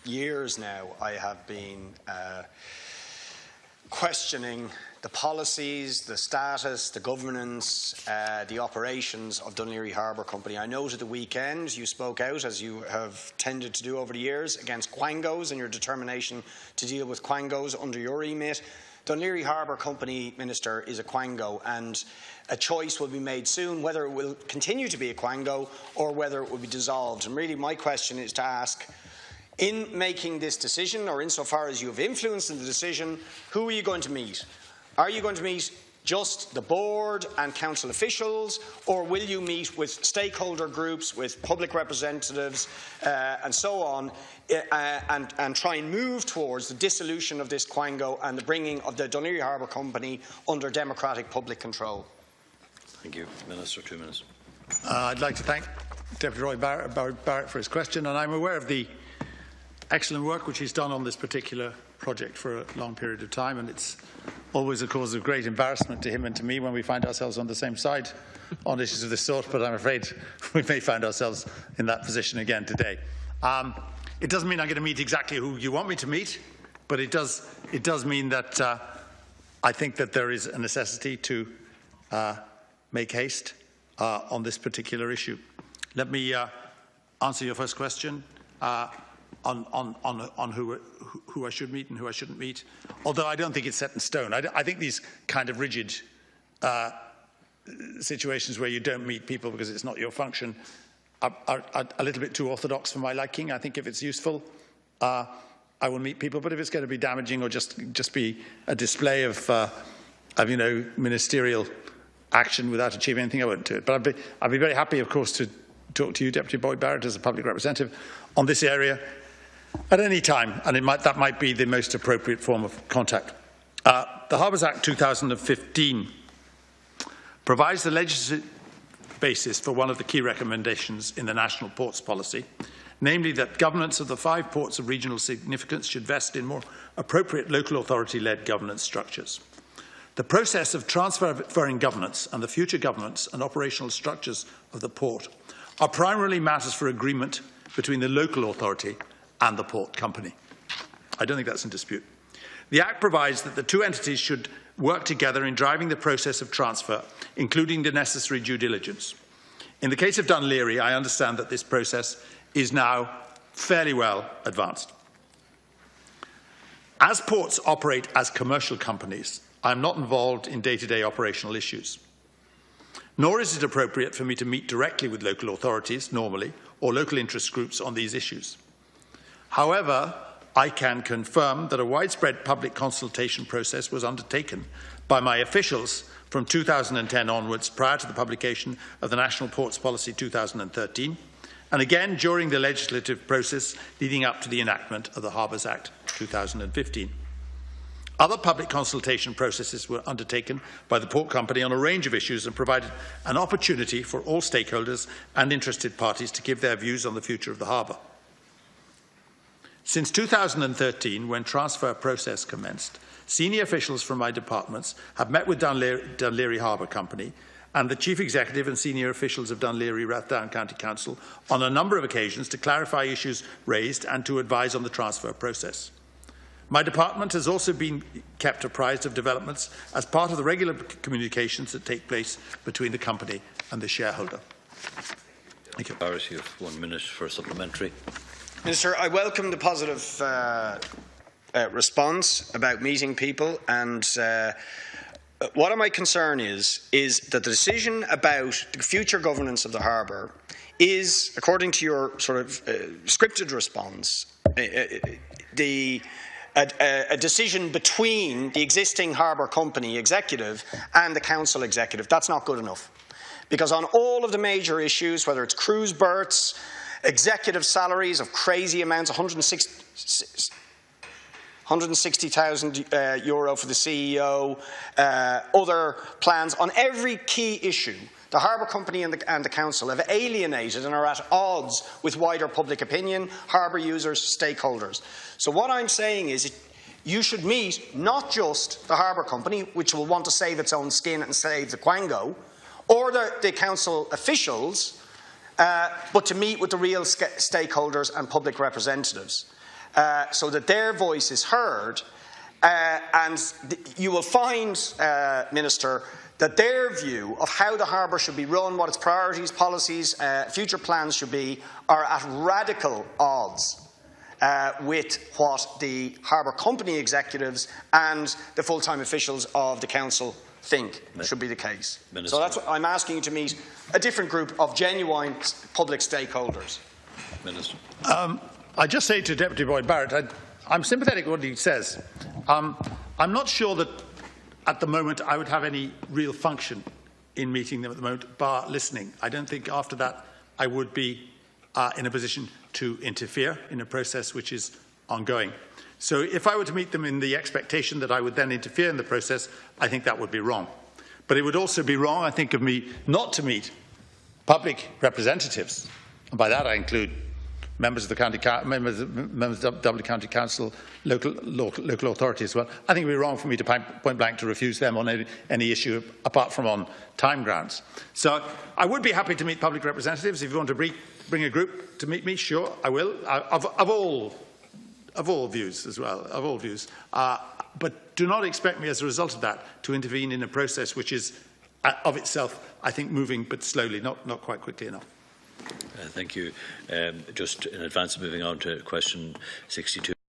years now, I have been questioning the policies, the status, the governance, the operations of Dun Laoghaire Harbour Company. I noted at the weekend you spoke out, as you have tended to do over the years, against quangos and your determination to deal with quangos under your remit. Dun Laoghaire Harbour Company, Minister, is a quango, and a choice will be made soon whether it will continue to be a quango or whether it will be dissolved. And really my question is to ask, in making this decision, or insofar as you have influence in the decision, who are you going to meet? Are you going to meet just the board and council officials, or will you meet with stakeholder groups, with public representatives and so on, and try and move towards the dissolution of this quango and the bringing of the Dun Laoghaire Harbour Company under democratic public control? Thank you. Minister, 2 minutes. I'd like to thank Deputy Boyd Barrett for his question, and I'm aware of the excellent work which he's done on this particular project for a long period of time, and it's always a cause of great embarrassment to him and to me when we find ourselves on the same side on issues of this sort, but I'm afraid we may find ourselves in that position again today. It doesn't mean I'm going to meet exactly who you want me to meet, but it does mean that I think that there is a necessity to make haste on this particular issue. Let me answer your first question on who I should meet and who I shouldn't meet, although I don't think it's set in stone. I think these kind of rigid situations where you don't meet people because it's not your function are a little bit too orthodox for my liking. I think if it's useful, I will meet people, but if it's going to be damaging or just be a display of ministerial action without achieving anything, I won't do it. But I'd be very happy, of course, to talk to you, Deputy Boyd Barrett, as a public representative on this area at any time, and that might be the most appropriate form of contact. The Harbours Act 2015 provides the legislative basis for one of the key recommendations in the National Ports Policy, namely that governance of the 5 ports of regional significance should vest in more appropriate local authority-led governance structures. The process of transferring governance and the future governance and operational structures of the port are primarily matters for agreement between the local authority and the port company. I don't think that's in dispute. The Act provides that the two entities should work together in driving the process of transfer, including the necessary due diligence. In the case of Dun Laoghaire, I understand that this process is now fairly well advanced. As ports operate as commercial companies, I am not involved in day-to-day operational issues. Nor is it appropriate for me to meet directly with local authorities, normally, or local interest groups on these issues. However, I can confirm that a widespread public consultation process was undertaken by my officials from 2010 onwards, prior to the publication of the National Ports Policy 2013, and again during the legislative process leading up to the enactment of the Harbours Act 2015. Other public consultation processes were undertaken by the port company on a range of issues and provided an opportunity for all stakeholders and interested parties to give their views on the future of the harbour. Since 2013, when transfer process commenced, senior officials from my departments have met with Dun Laoghaire Harbour Company and the Chief Executive and senior officials of Dun Laoghaire Rathdown County Council on a number of occasions to clarify issues raised and to advise on the transfer process. My department has also been kept apprised of developments as part of the regular communications that take place between the company and the shareholder. Thank you. Barrett, you have 1 minute for a supplementary. Minister, I welcome the positive response about meeting people, and what my concern is that the decision about the future governance of the harbour is, according to your sort of scripted response, a decision between the existing harbour company executive and the council executive. That's not good enough. Because on all of the major issues, whether it's cruise berths, executive salaries of crazy amounts, €160,000 euro for the CEO, other plans, on every key issue, the Harbour Company and the Council have alienated and are at odds with wider public opinion, harbour users, stakeholders. So what I'm saying is you should meet not just the Harbour Company, which will want to save its own skin and save the quango, or the Council officials, but to meet with the real stakeholders and public representatives. so that their voice is heard. And you will find, Minister, that their view of how the harbour should be run, what its priorities, policies, future plans should be, are at radical odds with what the harbour company executives and the full-time officials of the council think should be the case. Minister. So that's what I'm asking you to meet a different group of genuine public stakeholders. Minister. I just say to Deputy Boyd Barrett, I'm sympathetic to what he says. I'm not sure that at the moment I would have any real function in meeting them at the moment, bar listening. I don't think after that I would be in a position to interfere in a process which is ongoing. So if I were to meet them in the expectation that I would then interfere in the process, I think that would be wrong. But it would also be wrong, I think, of me not to meet public representatives. And by that I include members of the county, members of Dublin County Council, local authority as well. I think it would be wrong for me to point blank to refuse them on any issue apart from on time grounds. So I would be happy to meet public representatives. If you want to bring a group to meet me, sure, I will. Of all views as well, of all views. But do not expect me as a result of that to intervene in a process which is of itself, I think, moving but slowly, not quite quickly enough. Thank you. Just in advance of moving on to question 62.